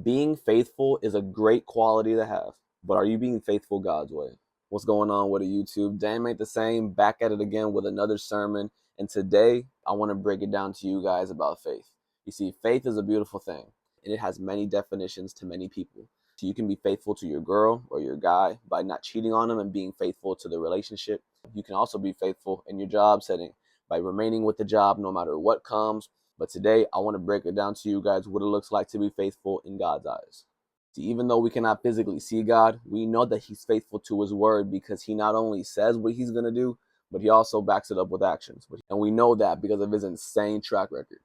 Being faithful is a great quality to have, but are you being faithful God's way? What's going on with the YouTube? Damn ain't the same. Back at it again with another sermon. And today I want to break it down to you guys about faith. You see, faith is a beautiful thing, and it has many definitions to many people. So you can be faithful to your girl or your guy by not cheating on them and being faithful to the relationship. You can also be faithful in your job setting by remaining with the job no matter what comes. But today, I want to break it down to you guys what it looks like to be faithful in God's eyes. See, even though we cannot physically see God, we know that He's faithful to His word because He not only says what He's going to do, but He also backs it up with actions. And we know that because of His insane track record.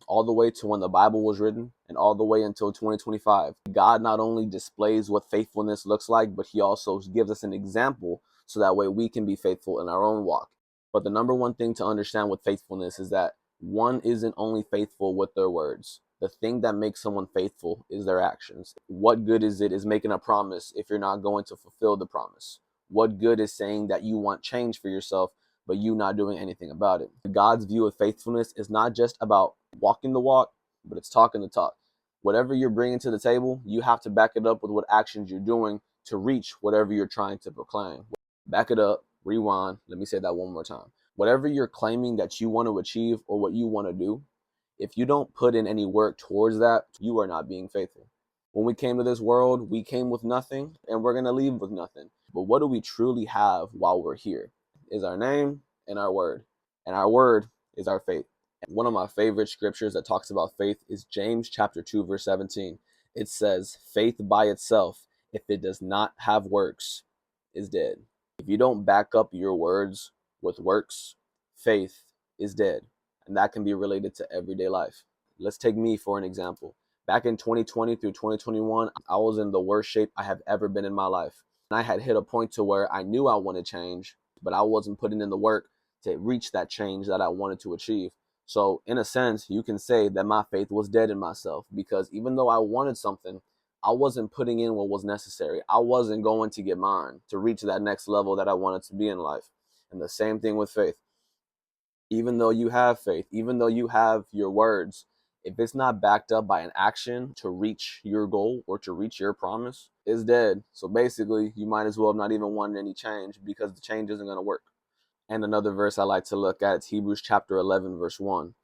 All the way to when the Bible was written and all the way until 2025, God not only displays what faithfulness looks like, but He also gives us an example so that way we can be faithful in our own walk. But the number one thing to understand with faithfulness is that one isn't only faithful with their words. The thing that makes someone faithful is their actions. What good is it is making a promise if you're not going to fulfill the promise? What good is saying that you want change for yourself, but you not doing anything about it? God's view of faithfulness is not just about walking the walk, but it's talking the talk. Whatever you're bringing to the table, you have to back it up with what actions you're doing to reach whatever you're trying to proclaim. Back it up, rewind. Let me say that one more time. Whatever you're claiming that you want to achieve or what you want to do, if you don't put in any work towards that, you are not being faithful. When we came to this world, we came with nothing and we're going to leave with nothing. But what do we truly have while we're here? Is our name and our word. And our word is our faith. And one of my favorite scriptures that talks about faith is James chapter 2, verse 17. It says, faith by itself, if it does not have works, is dead. If you don't back up your words with works, faith is dead. And that can be related to everyday life. Let's take me for an example. Back in 2020 through 2021, I was in the worst shape I have ever been in my life. And I had hit a point to where I knew I wanted change, but I wasn't putting in the work to reach that change that I wanted to achieve. So in a sense, you can say that my faith was dead in myself because even though I wanted something, I wasn't putting in what was necessary. I wasn't going to get mine to reach that next level that I wanted to be in life. And the same thing with faith. Even though you have faith, even though you have your words, if it's not backed up by an action to reach your goal or to reach your promise, it's dead. So basically, you might as well have not even wanted any change because the change isn't going to work. And another verse I like to look at is Hebrews chapter 11, verse 1.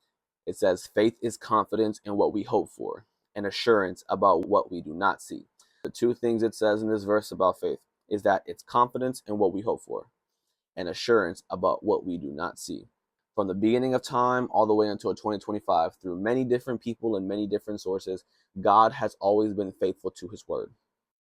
It says, faith is confidence in what we hope for and assurance about what we do not see. The two things it says in this verse about faith is that it's confidence in what we hope for and assurance about what we do not see. From the beginning of time all the way until 2025, through many different people and many different sources, God has always been faithful to His word.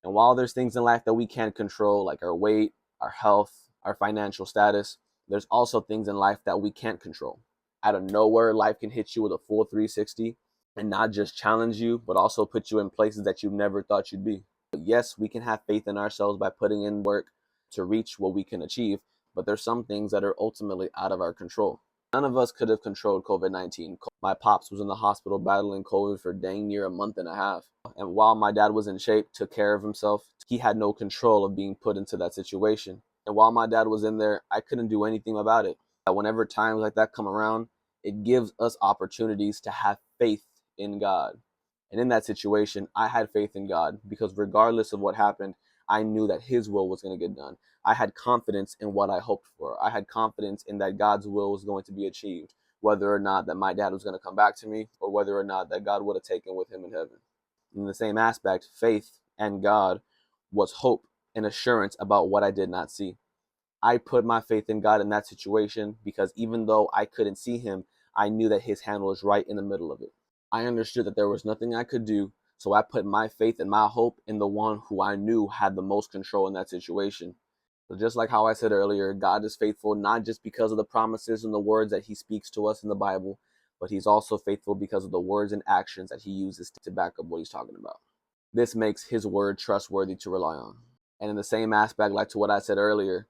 And while there's things in life that we can't control, like our weight, our health, our financial status, there's also things in life that we can't control. Out of nowhere, life can hit you with a full 360 and not just challenge you, but also put you in places that you never thought you'd be. But yes, we can have faith in ourselves by putting in work to reach what we can achieve, but there's some things that are ultimately out of our control. None of us could have controlled COVID-19. My pops was in the hospital battling COVID for dang near a month and a half. And while my dad was in shape, took care of himself, he had no control of being put into that situation. And while my dad was in there, I couldn't do anything about it. Whenever times like that come around, it gives us opportunities to have faith in God. And in that situation, I had faith in God because regardless of what happened, I knew that His will was going to get done. I had confidence in what I hoped for. I had confidence in that God's will was going to be achieved, whether or not that my dad was going to come back to me or whether or not that God would have taken with him in heaven. In the same aspect, faith and God was hope and assurance about what I did not see. I put my faith in God in that situation because even though I couldn't see Him, I knew that His hand was right in the middle of it. I understood that there was nothing I could do, so I put my faith and my hope in the one who I knew had the most control in that situation. So just like how I said earlier, God is faithful not just because of the promises and the words that He speaks to us in the Bible, but He's also faithful because of the words and actions that He uses to back up what He's talking about. This makes His word trustworthy to rely on. And in the same aspect, like to what I said earlier,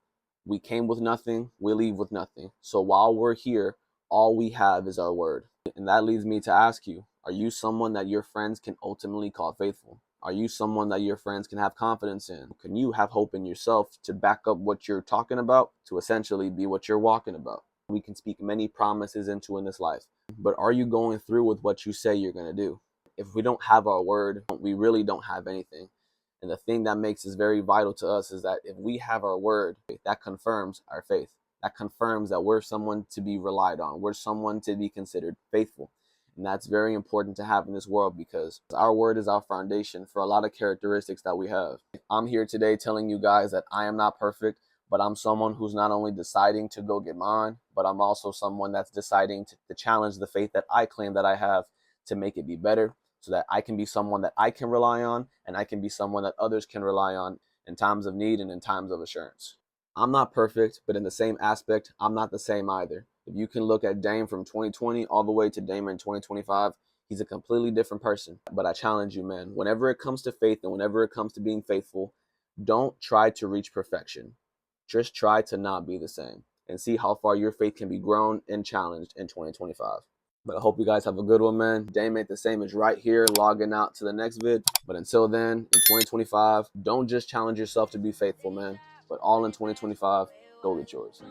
we came with nothing, we leave with nothing. So while we're here, all we have is our word. And that leads me to ask you, are you someone that your friends can ultimately call faithful? Are you someone that your friends can have confidence in? Can you have hope in yourself to back up what you're talking about, to essentially be what you're walking about? We can speak many promises into in this life, but are you going through with what you say you're going to do? if we don't have our word, we really don't have anything. And the thing that makes this very vital to us is that if we have our word, that confirms our faith. That confirms that we're someone to be relied on. We're someone to be considered faithful. And that's very important to have in this world because our word is our foundation for a lot of characteristics that we have. I'm here today telling you guys that I am not perfect, but I'm someone who's not only deciding to go get mine, but I'm also someone that's deciding to challenge the faith that I claim that I have to make it be better so that I can be someone that I can rely on and I can be someone that others can rely on in times of need and in times of assurance. I'm not perfect, but in the same aspect, I'm not the same either. If you can look at Dame from 2020 all the way to Dame in 2025, he's a completely different person. But I challenge you, man, whenever it comes to faith and whenever it comes to being faithful, don't try to reach perfection. Just try to not be the same and see how far your faith can be grown and challenged in 2025. But I hope you guys have a good one, man. Dame Ain't the Same is right here, logging out to the next vid. But until then, in 2025, don't just challenge yourself to be faithful, man. But all in 2025, go get yours.